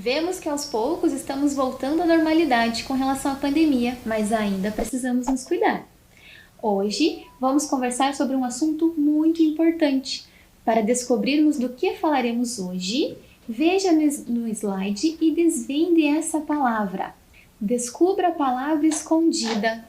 Vemos que aos poucos estamos voltando à normalidade com relação à pandemia, mas ainda precisamos nos cuidar. Hoje vamos conversar sobre um assunto muito importante. Para descobrirmos do que falaremos hoje, veja no slide e desvende essa palavra. Descubra a palavra escondida.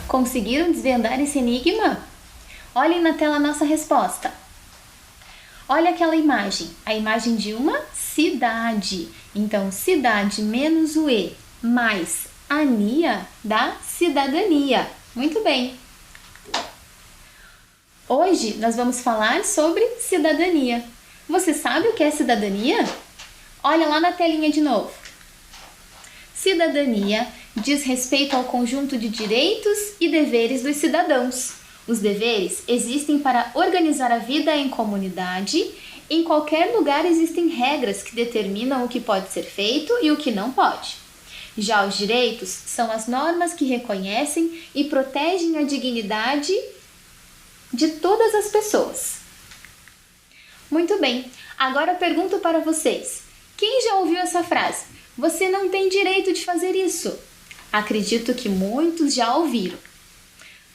Conseguiram desvendar esse enigma? Olhem na tela a nossa resposta. Olha aquela imagem, a imagem de uma cidade. Então, cidade menos o E mais ania dá cidadania. Muito bem. Hoje nós vamos falar sobre cidadania. Você sabe o que é cidadania? Olha lá na telinha de novo. Cidadania diz respeito ao conjunto de direitos e deveres dos cidadãos. Os deveres existem para organizar a vida em comunidade. Em qualquer lugar existem regras que determinam o que pode ser feito e o que não pode. Já os direitos são as normas que reconhecem e protegem a dignidade de todas as pessoas. Muito bem, agora eu pergunto para vocês. Quem já ouviu essa frase? Você não tem direito de fazer isso. Acredito que muitos já ouviram.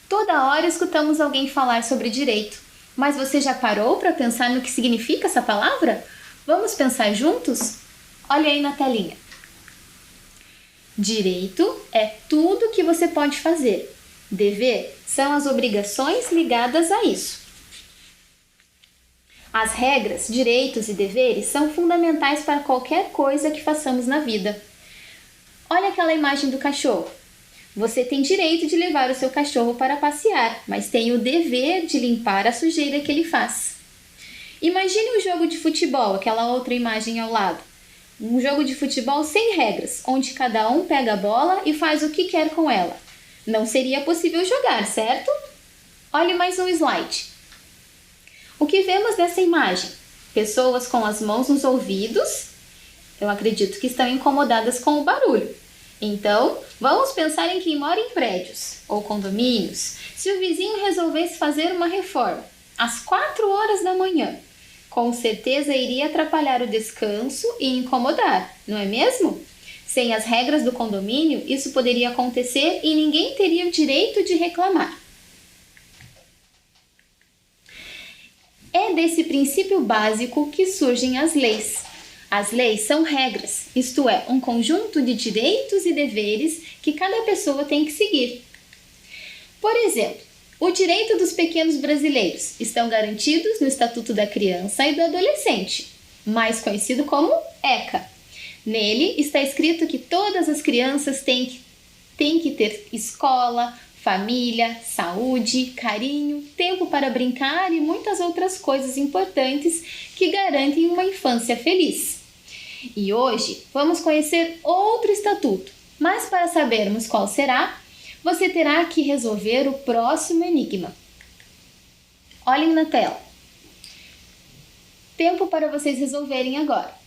Toda hora escutamos alguém falar sobre direito, mas você já parou para pensar no que significa essa palavra? Vamos pensar juntos? Olha aí na telinha. Direito é tudo que você pode fazer. Dever são as obrigações ligadas a isso. As regras, direitos e deveres são fundamentais para qualquer coisa que façamos na vida. Olha aquela imagem do cachorro. Você tem direito de levar o seu cachorro para passear, mas tem o dever de limpar a sujeira que ele faz. Imagine um jogo de futebol, aquela outra imagem ao lado. Um jogo de futebol sem regras, onde cada um pega a bola e faz o que quer com ela. Não seria possível jogar, certo? Olhe mais um slide. O que vemos nessa imagem? Pessoas com as mãos nos ouvidos. Eu acredito que estão incomodadas com o barulho. Então, vamos pensar em quem mora em prédios ou condomínios. Se o vizinho resolvesse fazer uma reforma às 4 horas da manhã, com certeza iria atrapalhar o descanso e incomodar, não é mesmo? Sem as regras do condomínio, isso poderia acontecer e ninguém teria o direito de reclamar. É desse princípio básico que surgem as leis. As leis são regras, isto é, um conjunto de direitos e deveres que cada pessoa tem que seguir. Por exemplo, o direito dos pequenos brasileiros estão garantidos no Estatuto da Criança e do Adolescente, mais conhecido como ECA. Nele está escrito que todas as crianças têm que ter escola, família, saúde, carinho, tempo para brincar e muitas outras coisas importantes que garantem uma infância feliz. E hoje vamos conhecer outro estatuto, mas para sabermos qual será, você terá que resolver o próximo enigma. Olhem na tela. Tempo para vocês resolverem agora.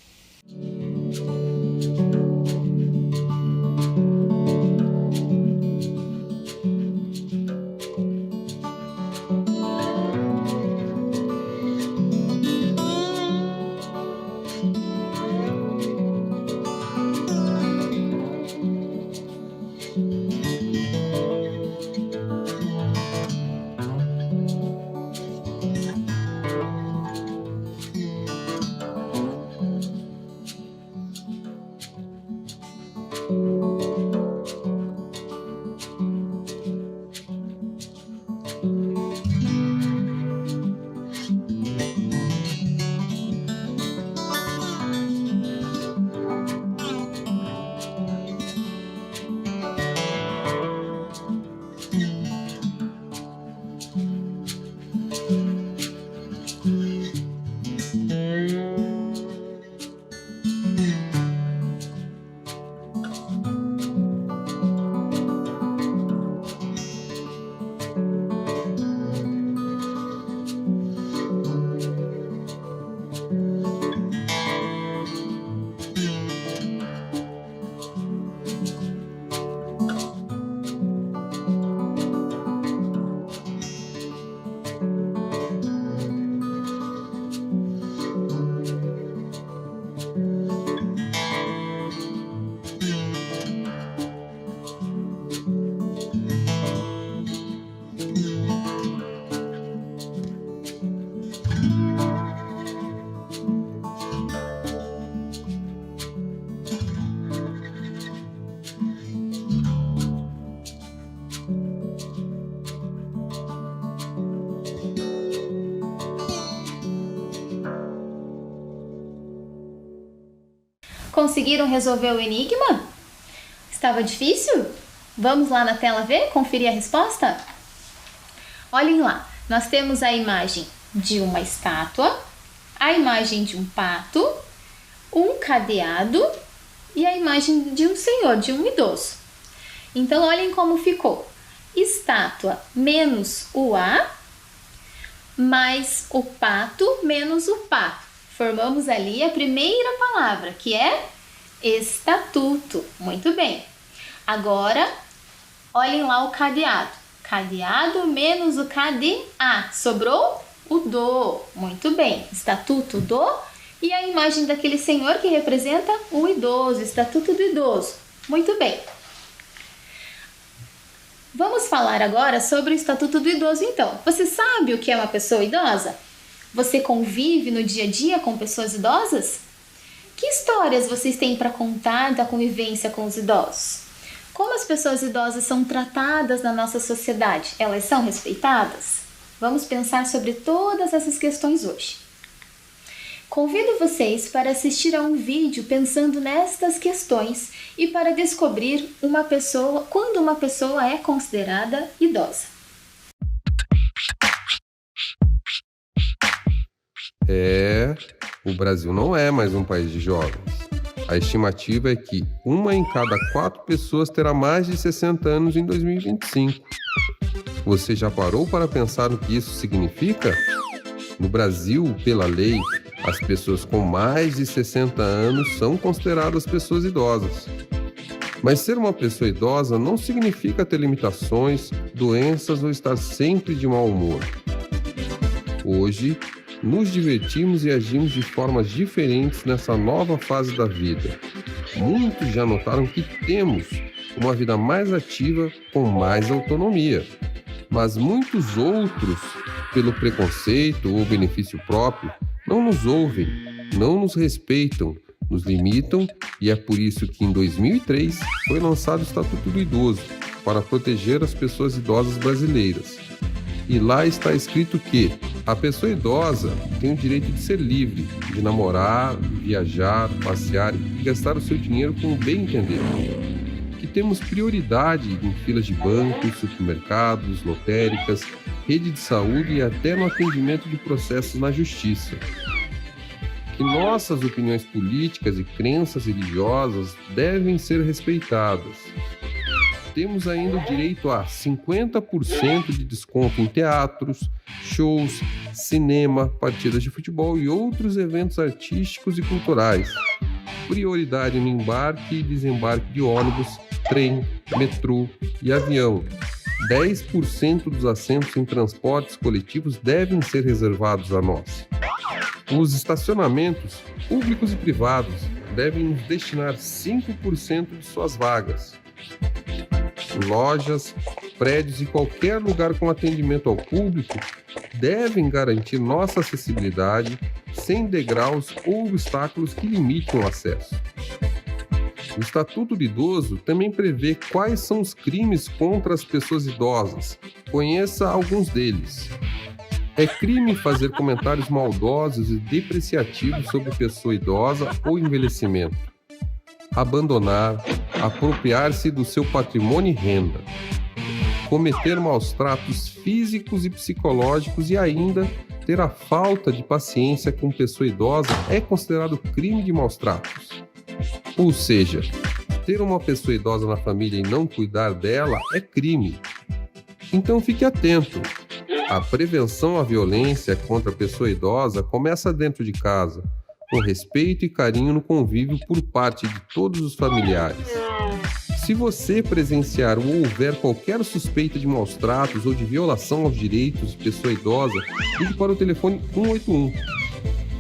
Conseguiram resolver o enigma? Estava difícil? Vamos lá na tela ver, conferir a resposta? Olhem lá, nós temos a imagem de uma estátua, a imagem de um pato, um cadeado e a imagem de um senhor, de um idoso. Então, olhem como ficou. Estátua menos o A, mais o pato menos o pato. Formamos ali a primeira palavra, que é estatuto. Muito bem. Agora, olhem lá o cadeado. Cadeado menos o KDA. Sobrou o do. Muito bem. Estatuto do. E a imagem daquele senhor que representa o idoso. Estatuto do idoso. Muito bem. Vamos falar agora sobre o Estatuto do Idoso, então. Você sabe o que é uma pessoa idosa? Você convive no dia a dia com pessoas idosas? Que histórias vocês têm para contar da convivência com os idosos? Como as pessoas idosas são tratadas na nossa sociedade? Elas são respeitadas? Vamos pensar sobre todas essas questões hoje. Convido vocês para assistir a um vídeo pensando nestas questões e para descobrir quando uma pessoa é considerada idosa. O Brasil não é mais um país de jovens. A estimativa é que 1 em cada 4 pessoas terá mais de 60 anos em 2025. Você já parou para pensar no que isso significa? No Brasil, pela lei, as pessoas com mais de 60 anos são consideradas pessoas idosas. Mas ser uma pessoa idosa não significa ter limitações, doenças ou estar sempre de mau humor. Hoje, nos divertimos e agimos de formas diferentes nessa nova fase da vida. Muitos já notaram que temos uma vida mais ativa com mais autonomia. Mas muitos outros, pelo preconceito ou benefício próprio, não nos ouvem, não nos respeitam, nos limitam e é por isso que em 2003 foi lançado o Estatuto do Idoso para proteger as pessoas idosas brasileiras. E lá está escrito que a pessoa idosa tem o direito de ser livre, de namorar, viajar, passear e gastar o seu dinheiro como bem entender. Que temos prioridade em filas de bancos, supermercados, lotéricas, rede de saúde e até no atendimento de processos na justiça. Que nossas opiniões políticas e crenças religiosas devem ser respeitadas. Temos ainda o direito a 50% de desconto em teatros, shows, cinema, partidas de futebol e outros eventos artísticos e culturais. Prioridade no embarque e desembarque de ônibus, trem, metrô e avião. 10% dos assentos em transportes coletivos devem ser reservados a nós. Os estacionamentos, públicos e privados, devem nos destinar 5% de suas vagas. Lojas, prédios e qualquer lugar com atendimento ao público devem garantir nossa acessibilidade sem degraus ou obstáculos que limitem o acesso. O Estatuto do Idoso também prevê quais são os crimes contra as pessoas idosas. Conheça alguns deles. É crime fazer comentários maldosos e depreciativos sobre pessoa idosa ou envelhecimento. Abandonar, apropriar-se do seu patrimônio e renda. Cometer maus tratos físicos e psicológicos e ainda ter a falta de paciência com pessoa idosa é considerado crime de maus tratos. Ou seja, ter uma pessoa idosa na família e não cuidar dela é crime. Então fique atento. A prevenção à violência contra a pessoa idosa começa dentro de casa, com respeito e carinho no convívio por parte de todos os familiares. Se você presenciar ou houver qualquer suspeita de maus tratos ou de violação aos direitos de pessoa idosa, ligue para o telefone 181.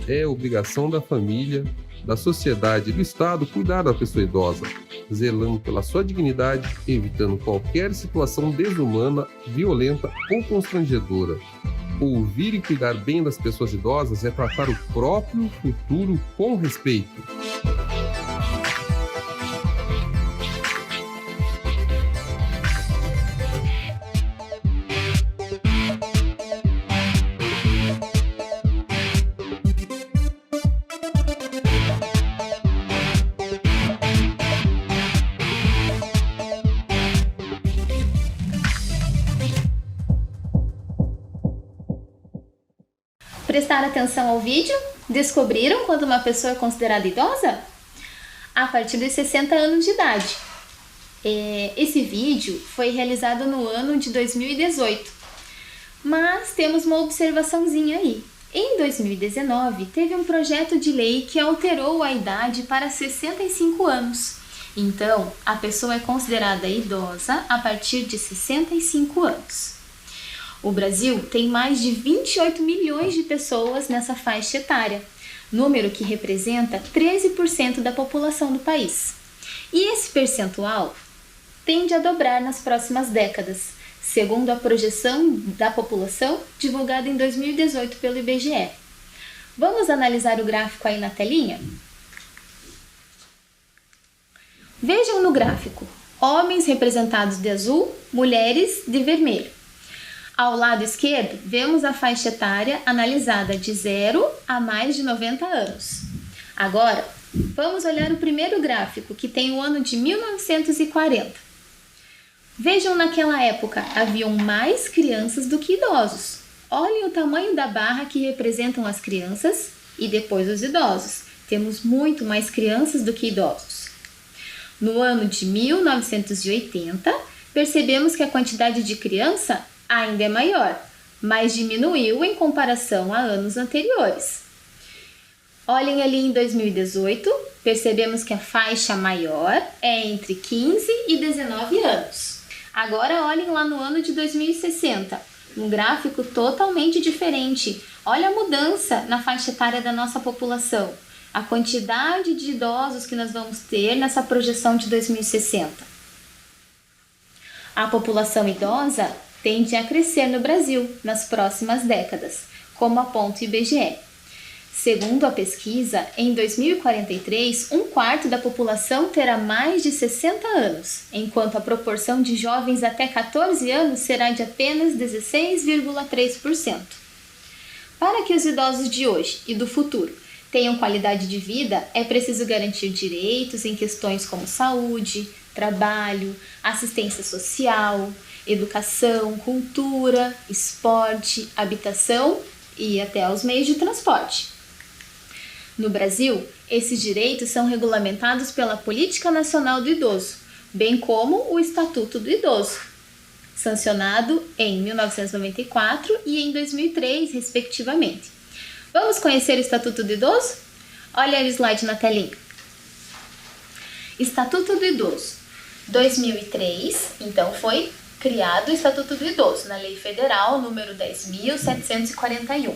É obrigação da família, da sociedade e do Estado cuidar da pessoa idosa, zelando pela sua dignidade, evitando qualquer situação desumana, violenta ou constrangedora. Ouvir e cuidar bem das pessoas idosas é tratar o próprio futuro com respeito. Prestaram atenção ao vídeo? Descobriram quando uma pessoa é considerada idosa? A partir dos 60 anos de idade. Esse vídeo foi realizado no ano de 2018, mas temos uma observaçãozinha aí. Em 2019, teve um projeto de lei que alterou a idade para 65 anos. Então, a pessoa é considerada idosa a partir de 65 anos. O Brasil tem mais de 28 milhões de pessoas nessa faixa etária, número que representa 13% da população do país. E esse percentual tende a dobrar nas próximas décadas, segundo a projeção da população divulgada em 2018 pelo IBGE. Vamos analisar o gráfico aí na telinha? Vejam no gráfico, homens representados de azul, mulheres de vermelho. Ao lado esquerdo, vemos a faixa etária analisada de 0 a mais de 90 anos. Agora, vamos olhar o primeiro gráfico, que tem o ano de 1940. Vejam, naquela época, haviam mais crianças do que idosos. Olhem o tamanho da barra que representam as crianças e depois os idosos. Temos muito mais crianças do que idosos. No ano de 1980, percebemos que a quantidade de criança ainda é maior, mas diminuiu em comparação a anos anteriores. Olhem ali em 2018, percebemos que a faixa maior é entre 15 e 19 anos. Agora olhem lá no ano de 2060, um gráfico totalmente diferente. Olha a mudança na faixa etária da nossa população, a quantidade de idosos que nós vamos ter nessa projeção de 2060. A população idosa tende a crescer no Brasil nas próximas décadas, como aponta o IBGE. Segundo a pesquisa, em 2043, um quarto da população terá mais de 60 anos, enquanto a proporção de jovens até 14 anos será de apenas 16,3%. Para que os idosos de hoje e do futuro tenham qualidade de vida, é preciso garantir direitos em questões como saúde, trabalho, assistência social, educação, cultura, esporte, habitação e até os meios de transporte. No Brasil, esses direitos são regulamentados pela Política Nacional do Idoso, bem como o Estatuto do Idoso, sancionado em 1994 e em 2003, respectivamente. Vamos conhecer o Estatuto do Idoso? Olha aí o slide na telinha. Estatuto do Idoso. 2003, então, foi criado o Estatuto do Idoso na Lei Federal número 10.741.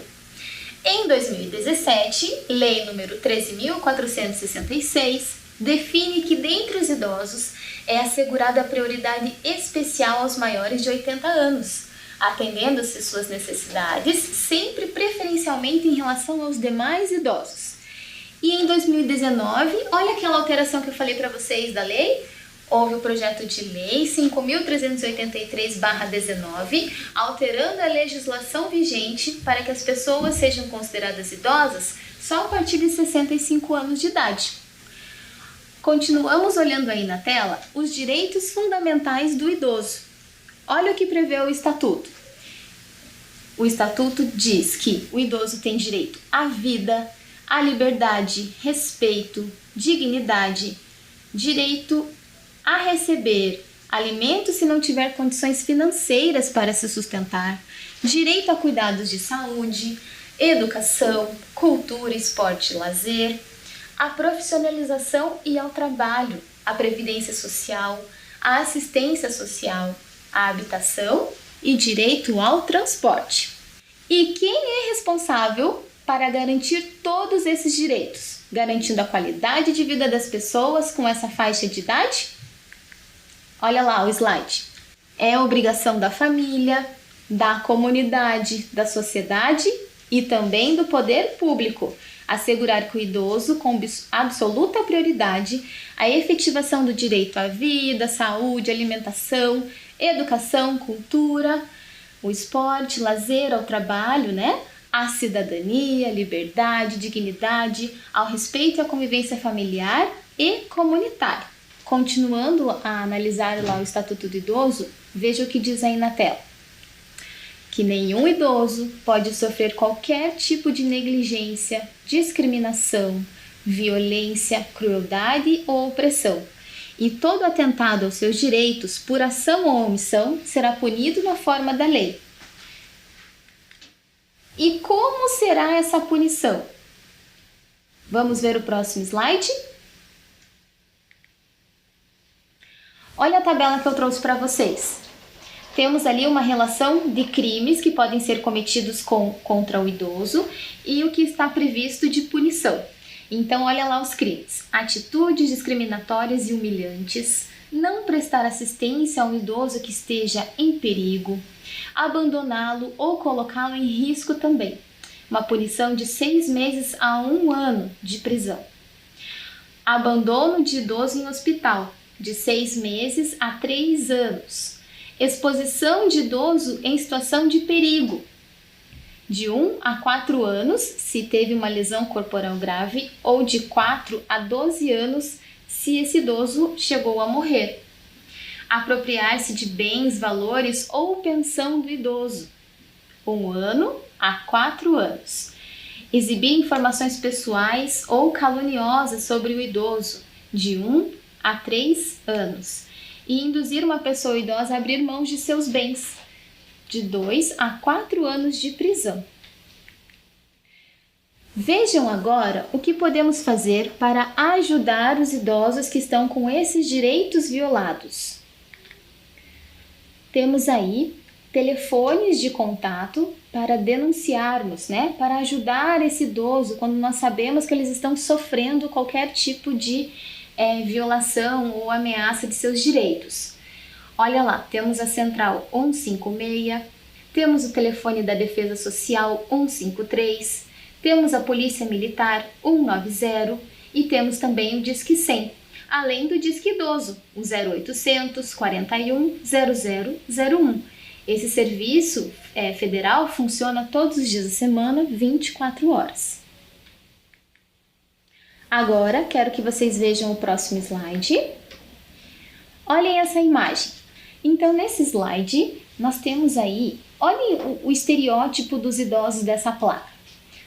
Em 2017, Lei número 13.466 define que dentre os idosos é assegurada a prioridade especial aos maiores de 80 anos, atendendo-se suas necessidades, sempre preferencialmente em relação aos demais idosos. E em 2019, olha aquela alteração que eu falei para vocês da lei. Houve o projeto de lei 5.383/19, alterando a legislação vigente para que as pessoas sejam consideradas idosas só a partir de 65 anos de idade. Continuamos olhando aí na tela os direitos fundamentais do idoso. Olha o que prevê o Estatuto. O Estatuto diz que o idoso tem direito à vida, à liberdade, respeito, dignidade, direito a receber alimento se não tiver condições financeiras para se sustentar, direito a cuidados de saúde, educação, cultura, esporte e lazer, a profissionalização e ao trabalho, a previdência social, a assistência social, a habitação e direito ao transporte. E quem é responsável para garantir todos esses direitos, garantindo a qualidade de vida das pessoas com essa faixa de idade? Olha lá o slide. É obrigação da família, da comunidade, da sociedade e também do poder público assegurar que o idoso, com absoluta prioridade, a efetivação do direito à vida, saúde, alimentação, educação, cultura, o esporte, lazer, ao trabalho, à cidadania, liberdade, dignidade, ao respeito e à convivência familiar e comunitária. Continuando a analisar lá o Estatuto do Idoso, veja o que diz aí na tela. Que nenhum idoso pode sofrer qualquer tipo de negligência, discriminação, violência, crueldade ou opressão. E todo atentado aos seus direitos, por ação ou omissão, será punido na forma da lei. E como será essa punição? Vamos ver o próximo slide? Olha a tabela que eu trouxe para vocês. Temos ali uma relação de crimes que podem ser cometidos contra o idoso e o que está previsto de punição. Então, olha lá os crimes. Atitudes discriminatórias e humilhantes, não prestar assistência a um idoso que esteja em perigo, abandoná-lo ou colocá-lo em risco também. Uma punição de 6 meses a 1 ano de prisão. Abandono de idoso em hospital, de 6 meses a 3 anos. Exposição de idoso em situação de perigo, de 1 a 4 anos, se teve uma lesão corporal grave, ou de 4 a 12 anos, se esse idoso chegou a morrer. Apropriar-se de bens, valores ou pensão do idoso, 1 ano a 4 anos. Exibir informações pessoais ou caluniosas sobre o idoso, de 1 a 3 anos. E induzir uma pessoa idosa a abrir mão de seus bens, de 2 a 4 anos de prisão. Vejam agora o que podemos fazer para ajudar os idosos que estão com esses direitos violados. Temos aí telefones de contato para denunciarmos, para ajudar esse idoso quando nós sabemos que eles estão sofrendo qualquer tipo de violação ou ameaça de seus direitos. Olha lá, temos a central 156, temos o telefone da Defesa Social 153, Temos a Polícia Militar 190 e temos também o Disque 100, além do Disque Idoso, o 0800 41 0001. Esse serviço federal funciona todos os dias da semana, 24 horas. Agora, quero que vocês vejam o próximo slide. Olhem essa imagem. Então, nesse slide, nós temos aí, olhem o estereótipo dos idosos dessa placa.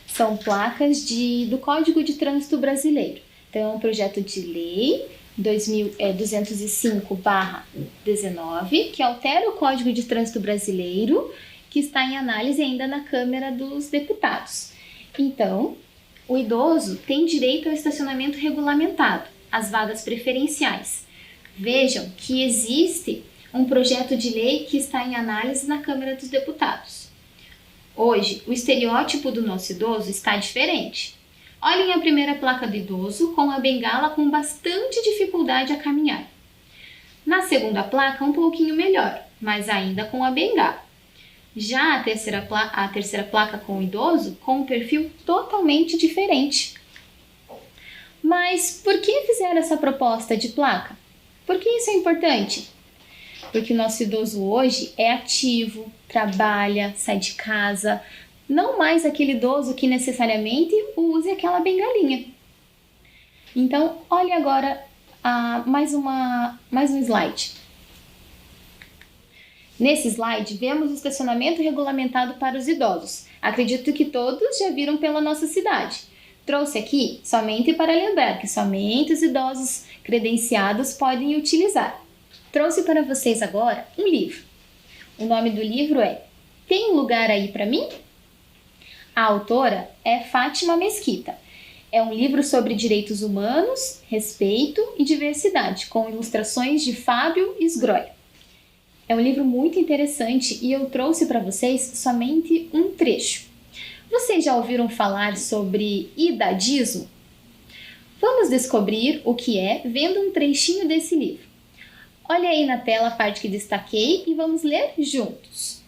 São placas do Código de Trânsito Brasileiro. Então, é um projeto de lei 205/19, que altera o Código de Trânsito Brasileiro, que está em análise ainda na Câmara dos Deputados. Então, o idoso tem direito ao estacionamento regulamentado, às vagas preferenciais. Vejam que existe um projeto de lei que está em análise na Câmara dos Deputados. Hoje, o estereótipo do nosso idoso está diferente. Olhem a primeira placa do idoso com a bengala com bastante dificuldade a caminhar. Na segunda placa, um pouquinho melhor, mas ainda com a bengala. Já a terceira placa com o idoso com um perfil totalmente diferente. Mas por que fizeram essa proposta de placa? Por que isso é importante? Porque o nosso idoso hoje é ativo, trabalha, sai de casa, não mais aquele idoso que necessariamente use aquela bengalinha. Então, olhe agora mais um slide. Nesse slide, vemos o estacionamento regulamentado para os idosos. Acredito que todos já viram pela nossa cidade. Trouxe aqui somente para lembrar que somente os idosos credenciados podem utilizar. Trouxe para vocês agora um livro. O nome do livro é Tem um Lugar Aí Para Mim? A autora é Fátima Mesquita. É um livro sobre direitos humanos, respeito e diversidade, com ilustrações de Fábio Sgroy. É um livro muito interessante e eu trouxe para vocês somente um trecho. Vocês já ouviram falar sobre idadismo? Vamos descobrir o que é vendo um trechinho desse livro. Olha aí na tela a parte que destaquei e vamos ler juntos.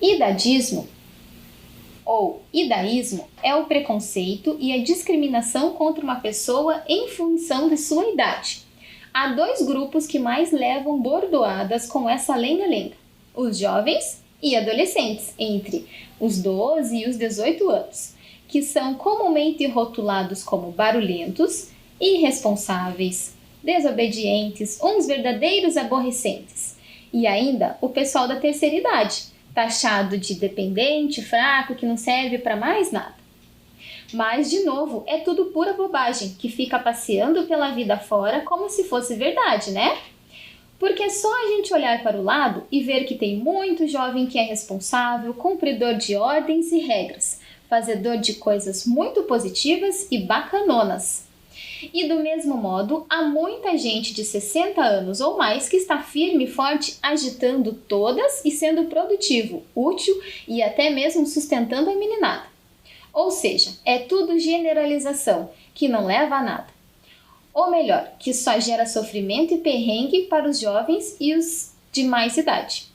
Idadismo ou idaísmo é o preconceito e a discriminação contra uma pessoa em função de sua idade. Há dois grupos que mais levam bordoadas com essa lenga-lenga: os jovens e adolescentes, entre os 12 e os 18 anos, que são comumente rotulados como barulhentos, irresponsáveis, desobedientes, uns verdadeiros aborrecentes. E ainda o pessoal da terceira idade, taxado de dependente, fraco, que não serve para mais nada. Mas, de novo, é tudo pura bobagem, que fica passeando pela vida fora como se fosse verdade, né? Porque é só a gente olhar para o lado e ver que tem muito jovem que é responsável, cumpridor de ordens e regras, fazedor de coisas muito positivas e bacanonas. E do mesmo modo, há muita gente de 60 anos ou mais que está firme e forte, agitando todas e sendo produtivo, útil e até mesmo sustentando a meninada. Ou seja, é tudo generalização, que não leva a nada. Ou melhor, que só gera sofrimento e perrengue para os jovens e os de mais idade.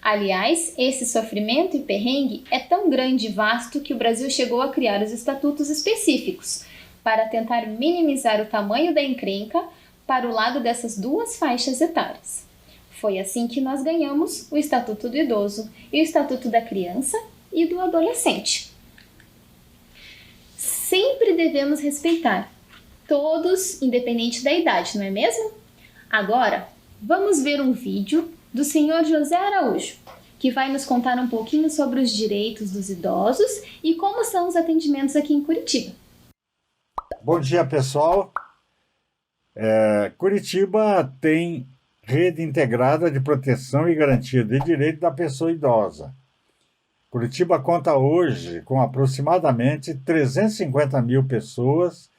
Aliás, esse sofrimento e perrengue é tão grande e vasto que o Brasil chegou a criar os estatutos específicos para tentar minimizar o tamanho da encrenca para o lado dessas duas faixas etárias. Foi assim que nós ganhamos o Estatuto do Idoso e o Estatuto da Criança e do Adolescente. Sempre devemos respeitar todos, independente da idade, não é mesmo? Agora, vamos ver um vídeo do Sr. José Araújo, que vai nos contar um pouquinho sobre os direitos dos idosos e como são os atendimentos aqui em Curitiba. Bom dia, pessoal. Curitiba tem rede integrada de proteção e garantia de direito da pessoa idosa. Curitiba conta hoje com aproximadamente 350 mil pessoas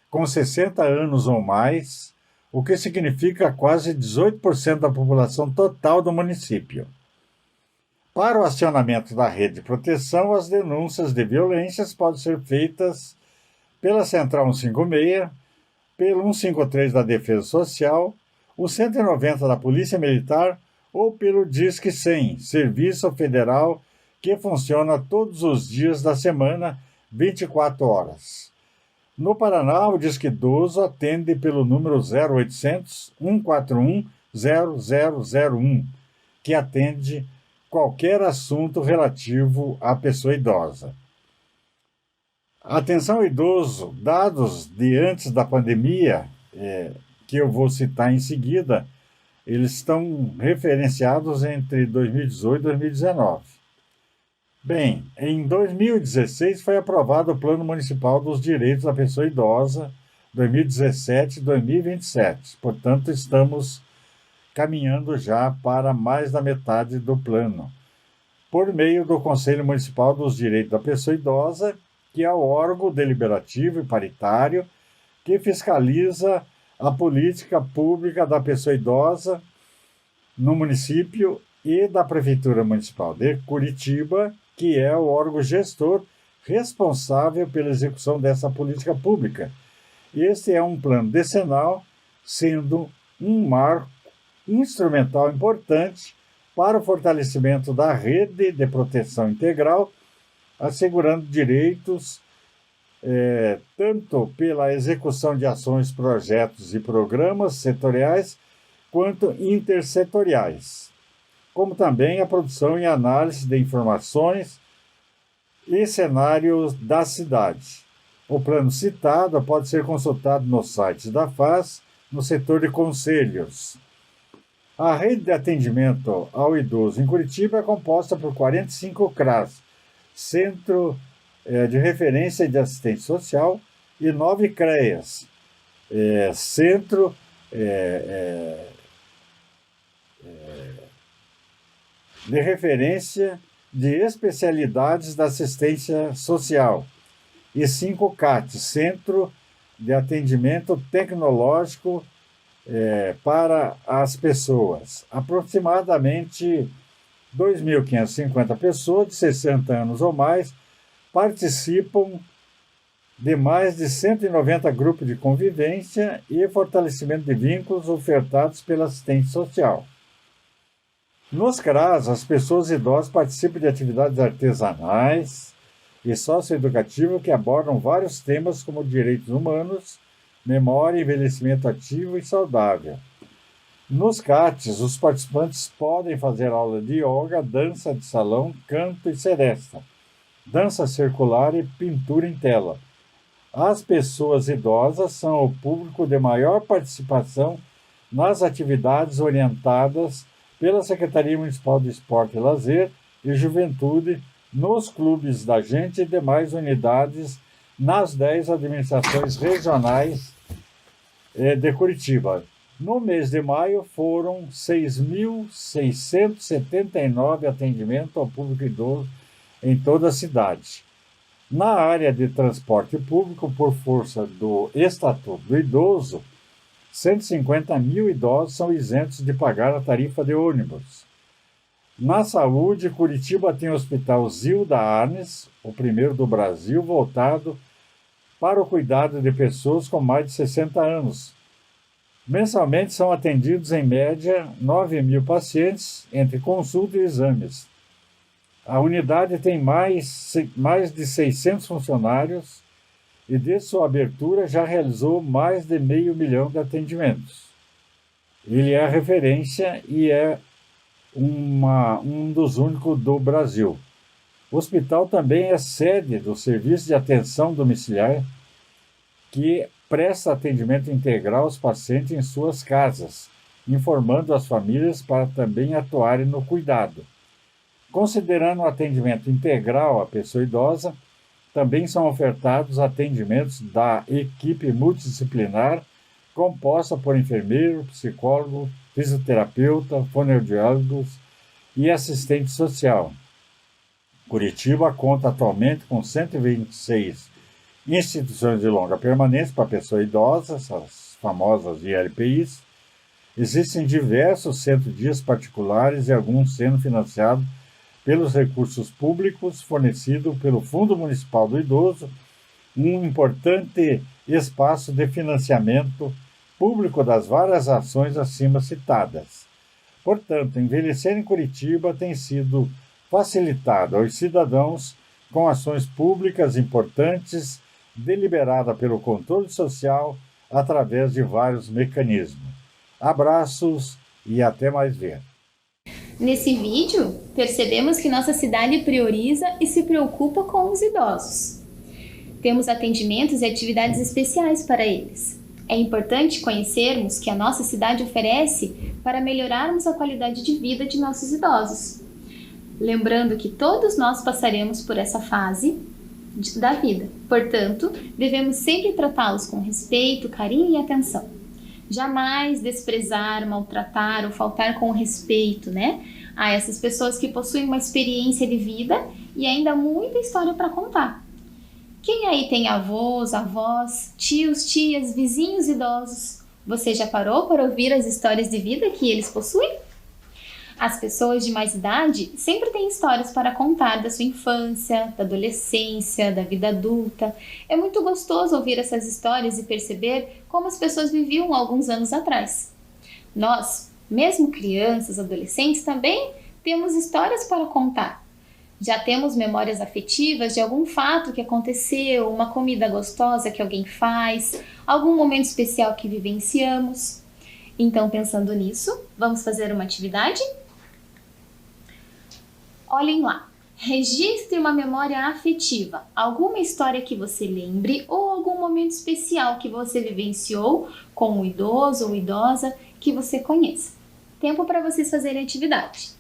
com 60 anos ou mais, o que significa quase 18% da população total do município. Para o acionamento da rede de proteção, as denúncias de violências podem ser feitas pela Central 156, pelo 153 da Defesa Social, o 190 da Polícia Militar ou pelo Disque 100, Serviço Federal que funciona todos os dias da semana, 24 horas. No Paraná, o Disque Idoso atende pelo número 0800 141 0001, que atende qualquer assunto relativo à pessoa idosa. Atenção ao idoso, dados de antes da pandemia, que eu vou citar em seguida, eles estão referenciados entre 2018 e 2019. Bem, em 2016 foi aprovado o Plano Municipal dos Direitos da Pessoa Idosa, 2017-2027. Portanto, estamos caminhando já para mais da metade do plano, por meio do Conselho Municipal dos Direitos da Pessoa Idosa, que é o órgão deliberativo e paritário que fiscaliza a política pública da pessoa idosa no município, e da Prefeitura Municipal de Curitiba, que é o órgão gestor responsável pela execução dessa política pública. Este é um plano decenal, sendo um marco instrumental importante para o fortalecimento da rede de proteção integral, assegurando direitos tanto pela execução de ações, projetos e programas setoriais, quanto intersetoriais, como também a produção e análise de informações e cenários da cidade. O plano citado pode ser consultado no site da FAS, no setor de conselhos. A rede de atendimento ao idoso em Curitiba é composta por 45 CRAS, Centro de Referência de Assistência Social, e 9 CREAS, Centro de Referência de Especialidades da Assistência Social, e 5 CATs, Centro de Atendimento Tecnológico para as pessoas. Aproximadamente 2.550 pessoas de 60 anos ou mais participam de mais de 190 grupos de convivência e fortalecimento de vínculos ofertados pela assistência social. Nos CRAS, as pessoas idosas participam de atividades artesanais e socioeducativas que abordam vários temas como direitos humanos, memória, envelhecimento ativo e saudável. Nos CATs, os participantes podem fazer aula de yoga, dança de salão, canto e seresta, dança circular e pintura em tela. As pessoas idosas são o público de maior participação nas atividades orientadas pela Secretaria Municipal de Esporte e Lazer e Juventude, nos clubes da gente e demais unidades nas 10 administrações regionais de Curitiba. No mês de maio, foram 6.679 atendimentos ao público idoso em toda a cidade. Na área de transporte público, por força do Estatuto do Idoso, 150 mil idosos são isentos de pagar a tarifa de ônibus. Na saúde, Curitiba tem o Hospital Zilda Arnes, o primeiro do Brasil, voltado para o cuidado de pessoas com mais de 60 anos. Mensalmente são atendidos, em média, 9 mil pacientes, entre consulta e exames. A unidade tem mais de 600 funcionários e, desde sua abertura, já realizou mais de 500 mil de atendimentos. Ele é a referência e é um dos únicos do Brasil. O hospital também é sede do Serviço de Atenção Domiciliar, que presta atendimento integral aos pacientes em suas casas, informando as famílias para também atuarem no cuidado. Considerando o atendimento integral à pessoa idosa, também são ofertados atendimentos da equipe multidisciplinar, composta por enfermeiro, psicólogo, fisioterapeuta, fonoaudiólogos e assistente social. Curitiba conta atualmente com 126 instituições de longa permanência para pessoa idosa, as famosas ILPIs. Existem diversos centros-dias particulares e alguns sendo financiados pelos recursos públicos fornecidos pelo Fundo Municipal do Idoso, um importante espaço de financiamento público das várias ações acima citadas. Portanto, envelhecer em Curitiba tem sido facilitada aos cidadãos com ações públicas importantes, deliberada pelo controle social através de vários mecanismos. Abraços e até mais ver. Nesse vídeo, percebemos que nossa cidade prioriza e se preocupa com os idosos. Temos atendimentos e atividades especiais para eles. É importante conhecermos que a nossa cidade oferece para melhorarmos a qualidade de vida de nossos idosos. Lembrando que todos nós passaremos por essa fase da vida. Portanto, devemos sempre tratá-los com respeito, carinho e atenção. Jamais desprezar, maltratar ou faltar com respeito, a essas pessoas que possuem uma experiência de vida e ainda muita história para contar. Quem aí tem avós, avós, tios, tias, vizinhos idosos? Você já parou para ouvir as histórias de vida que eles possuem? As pessoas de mais idade sempre têm histórias para contar da sua infância, da adolescência, da vida adulta. É muito gostoso ouvir essas histórias e perceber como as pessoas viviam alguns anos atrás. Nós, mesmo crianças, adolescentes, também temos histórias para contar. Já temos memórias afetivas de algum fato que aconteceu, uma comida gostosa que alguém faz, algum momento especial que vivenciamos. Então, pensando nisso, vamos fazer uma atividade? Olhem lá, registre uma memória afetiva, alguma história que você lembre ou algum momento especial que você vivenciou com um idoso ou idosa que você conheça. Tempo para vocês fazerem a atividade.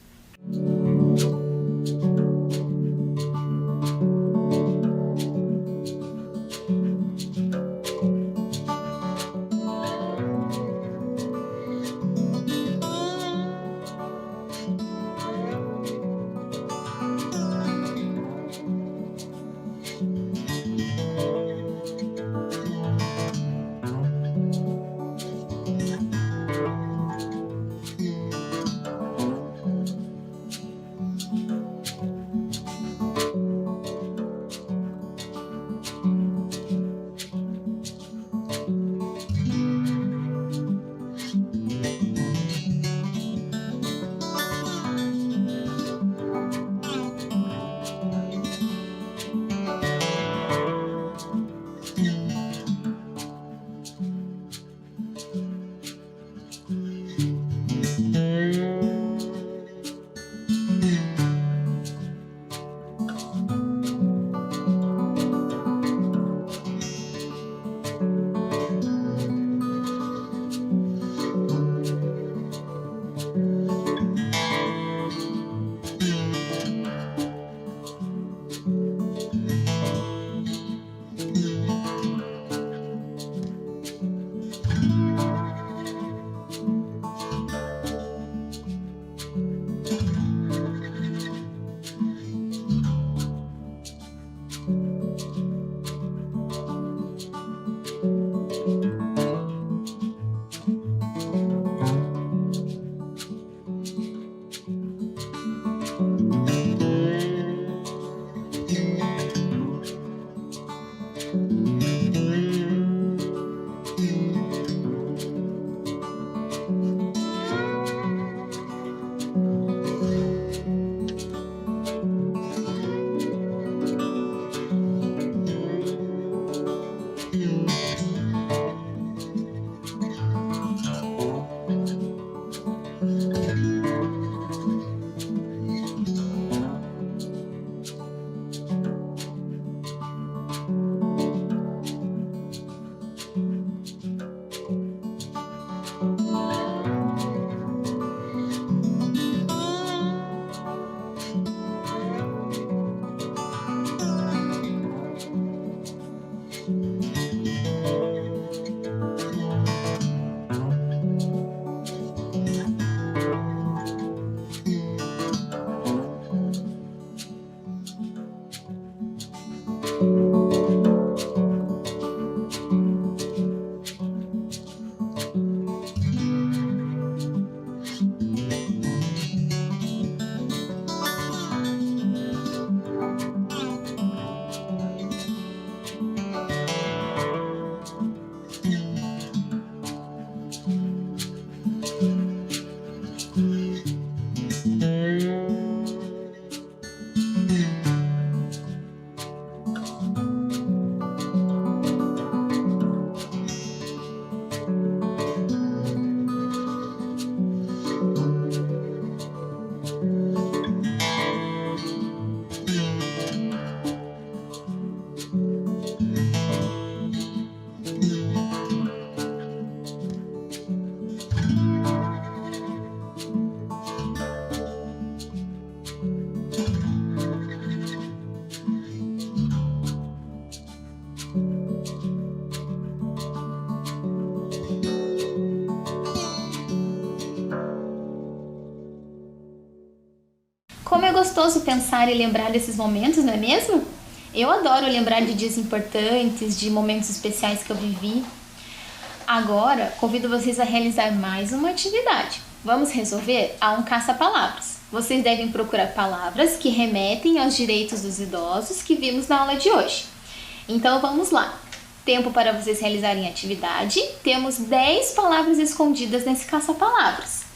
Como é gostoso pensar e lembrar desses momentos, não é mesmo? Eu adoro lembrar de dias importantes, de momentos especiais que eu vivi. Agora, convido vocês a realizar mais uma atividade. Vamos resolver? Há um caça-palavras. Vocês devem procurar palavras que remetem aos direitos dos idosos que vimos na aula de hoje. Então vamos lá. Tempo para vocês realizarem a atividade. Temos 10 palavras escondidas nesse caça-palavras.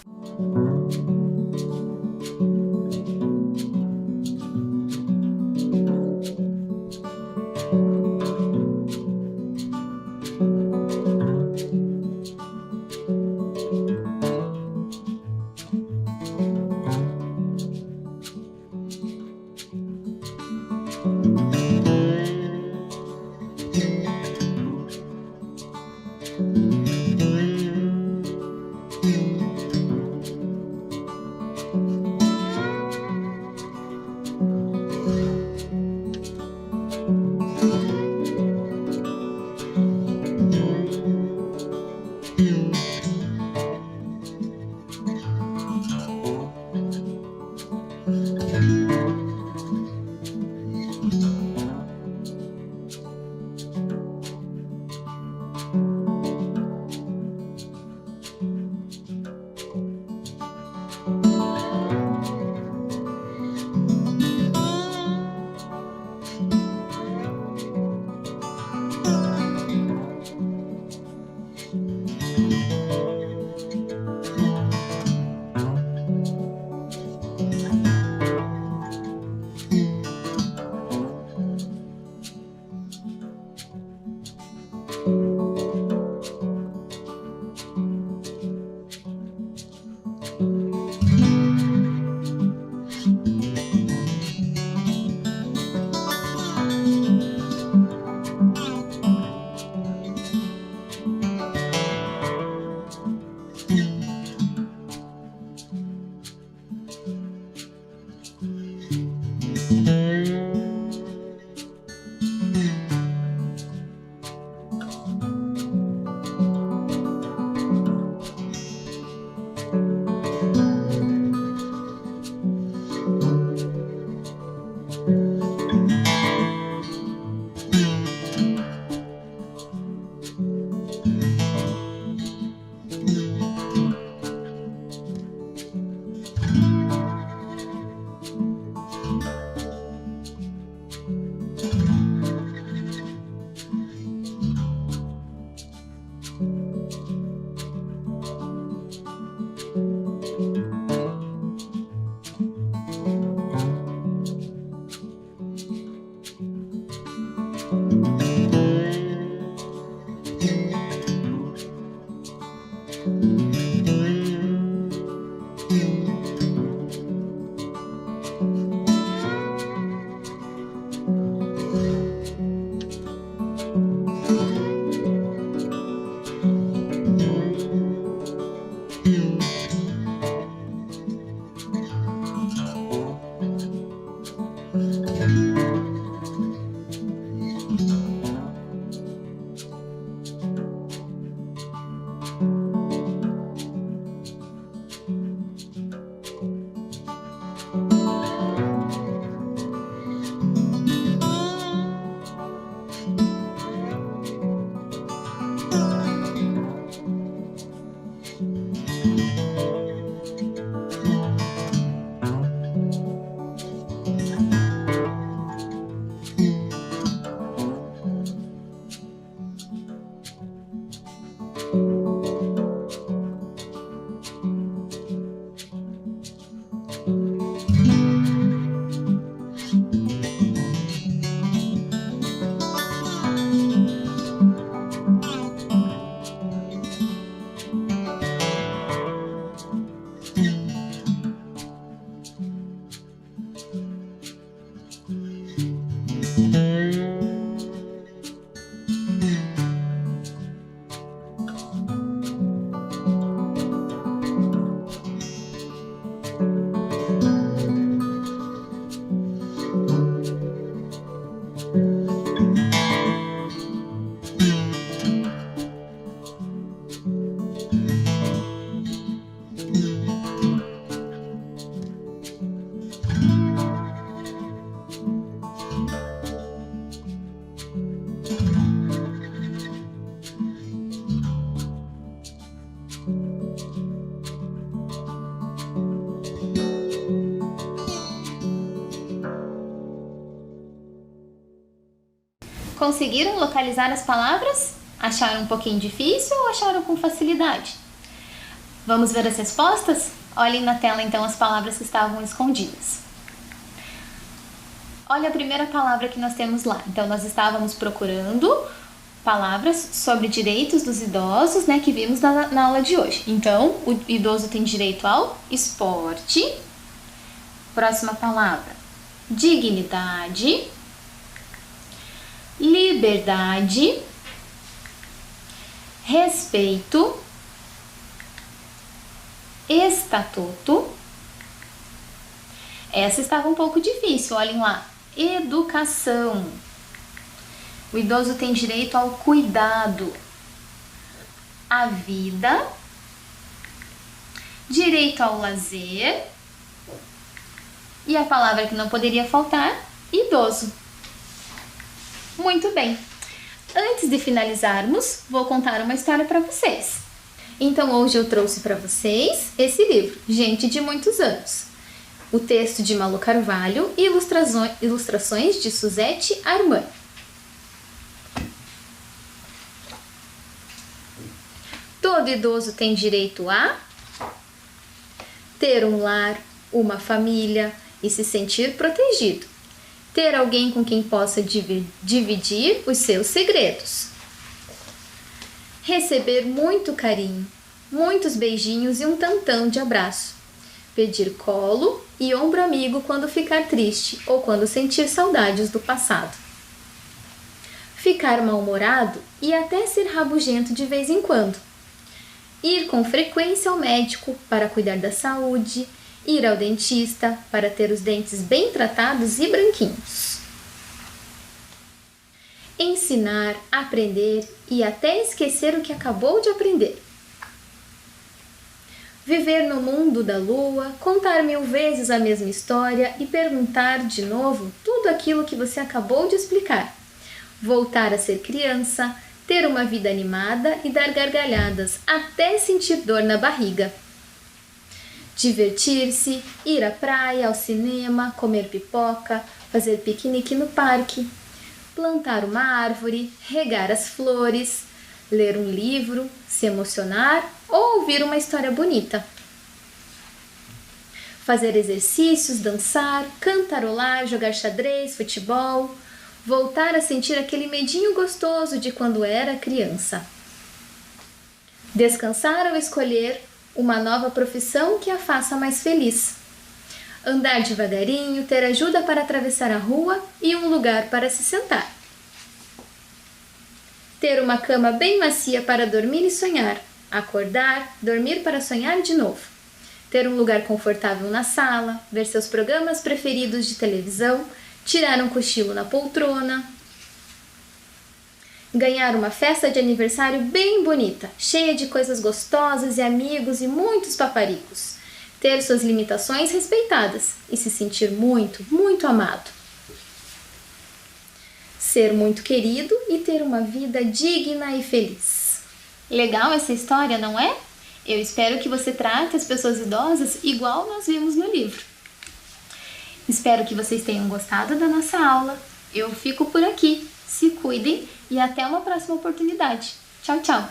Conseguiram localizar as palavras? Acharam um pouquinho difícil ou acharam com facilidade? Vamos ver as respostas? Olhem na tela então as palavras que estavam escondidas. Olha a primeira palavra que nós temos lá. Então, nós estávamos procurando palavras sobre direitos dos idosos, né, que vimos na aula de hoje. Então, o idoso tem direito ao esporte. Próxima palavra, dignidade, liberdade, respeito, estatuto. Essa estava um pouco difícil, olhem lá. Educação. O idoso tem direito ao cuidado, à vida, direito ao lazer e a palavra que não poderia faltar, idoso. Muito bem. Antes de finalizarmos, vou contar uma história para vocês. Então, hoje eu trouxe para vocês esse livro, Gente de Muitos Anos. O texto de Malu Carvalho e ilustrações de Suzete Armani. Todo idoso tem direito a ter um lar, uma família e se sentir protegido. Ter alguém com quem possa dividir os seus segredos. Receber muito carinho, muitos beijinhos e um tantão de abraço. Pedir colo e ombro amigo quando ficar triste ou quando sentir saudades do passado. Ficar mal-humorado e até ser rabugento de vez em quando. Ir com frequência ao médico para cuidar da saúde, ir ao dentista para ter os dentes bem tratados e branquinhos. Ensinar, aprender e até esquecer o que acabou de aprender. Viver no mundo da lua, contar 1000 vezes a mesma história e perguntar de novo tudo aquilo que você acabou de explicar. Voltar a ser criança, ter uma vida animada e dar gargalhadas até sentir dor na barriga. Divertir-se, ir à praia, ao cinema, comer pipoca, fazer piquenique no parque, plantar uma árvore, regar as flores, ler um livro, se emocionar ou ouvir uma história bonita. Fazer exercícios, dançar, cantarolar, jogar xadrez, futebol, voltar a sentir aquele medinho gostoso de quando era criança. Descansar ao escolher uma nova profissão que a faça mais feliz. Andar devagarinho, ter ajuda para atravessar a rua e um lugar para se sentar. Ter uma cama bem macia para dormir e sonhar. Acordar, dormir para sonhar de novo. Ter um lugar confortável na sala, ver seus programas preferidos de televisão, tirar um cochilo na poltrona. Ganhar uma festa de aniversário bem bonita, cheia de coisas gostosas e amigos e muitos paparicos. Ter suas limitações respeitadas e se sentir muito, muito amado. Ser muito querido e ter uma vida digna e feliz. Legal essa história, não é? Eu espero que você trate as pessoas idosas igual nós vimos no livro. Espero que vocês tenham gostado da nossa aula. Eu fico por aqui. Se cuidem e até uma próxima oportunidade. Tchau, tchau!